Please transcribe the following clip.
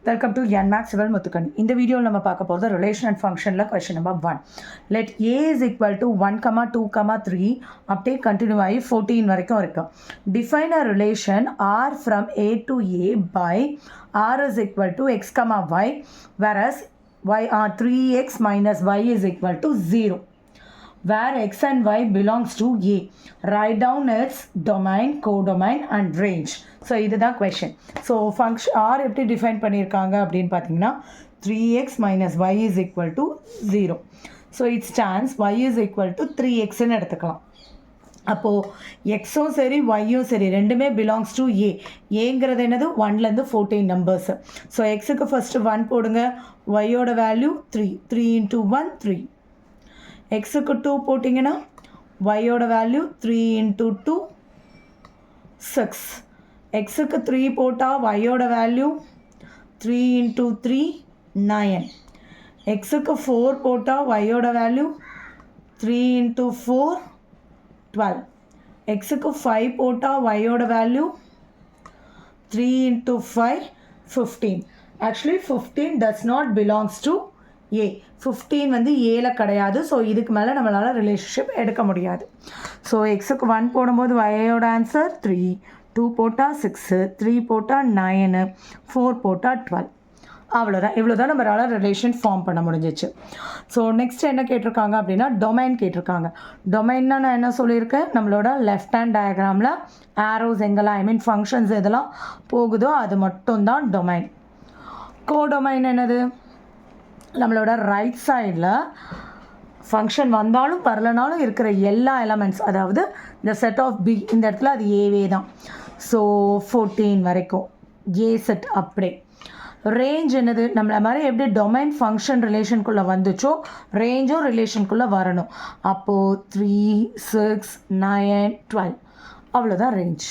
Welcome to Yanmax Civil Muthukani. In the video, we will talk about the relation and function. Question number 1. Let A is equal to 1, 2, 3 up to continue 14. Define a relation R from A to A by R is equal to x, y, whereas 3x minus y is equal to 0. Where x and y belongs to A. Write down its domain, codomain and range. So, this is the question. So, function R எப்படி define பண்ணியிருக்காங்க அப்படின்னு பார்த்தீங்கன்னா 3x minus y is equal to 0. So, it stands y is equal to 3x ன்னு எடுத்துக்கலாம். அப்போது எக்ஸும் சரி ஒய்யும் சரி ரெண்டுமே பிலாங்ஸ் டு ஏ. ஏங்கிறது என்னது 1லேருந்து 14 நம்பர்ஸு. ஸோ எக்ஸுக்கு ஃபஸ்ட்டு 1 போடுங்க, ஒய்யோட வேல்யூ 3 into 1 3. எக்ஸுக்கு 2 போட்டிங்கன்னா ஒய்யோட வேல்யூ 3 into 2 6. எக்ஸுக்கு 3 போட்டால் ஒய்யோட வேல்யூ 3 into 3 9. எக்ஸுக்கு 4 போட்டால் ஒய்யோட வேல்யூ 3 into 4 12. எக்ஸுக்கு 5 போட்டால் ஒய்யோட value 3 into 5 15. Actually 15 does not belongs to A. 15 வந்து ஏல கிடையாது. ஸோ இதுக்கு மேலே நம்மளால் ரிலேஷன்ஷிப் எடுக்க முடியாது. ஸோ எக்ஸுக்கு 1 போடும்போது ஒய்யோட ஆன்சர் 3, 2 போட்டால் 6, 3 போட்டால் 9, 4 போட்டால் 12. அவ்வளோதான். இவ்வளோ தான் நம்மளால் ரிலேஷன் ஃபார்ம் பண்ண முடிஞ்சிச்சு. ஸோ நெக்ஸ்ட் என்ன கேட்டிருக்காங்க அப்படின்னா டொமைன் கேட்டிருக்காங்க. டொமைன்னா நான் என்ன சொல்லியிருக்கேன், நம்மளோட லெஃப்ட் ஹேண்ட் டயக்ராமில் ஆரோஸ் எங்கெல்லாம் ஃபங்க்ஷன்ஸ் எதெல்லாம் போகுதோ அது மட்டும்தான் டொமைன். கோடொமைன் என்னது, நம்மளோட ரைட் சைடில் ஃபங்க்ஷன் வந்தாலும் வரலனாலும் இருக்கிற எல்லா எலமெண்ட்ஸ், அதாவது இந்த செட் ஆஃப் பி, இந்த இடத்துல அது ஏவே தான். ஸோ 14 வரைக்கும் ஏ செட் அப்படியே. ரேஞ்ச் என்னது, நம்மள மாதிரி எப்படி டொமைன் ஃபங்க்ஷன் ரிலேஷனுக்குள்ளே வந்துச்சோ ரேஞ்சும் ரிலேஷனுக்குள்ளே வரணும். அப்போது 3, 6, 9, 12 அவ்வளோதான் ரேஞ்ச்.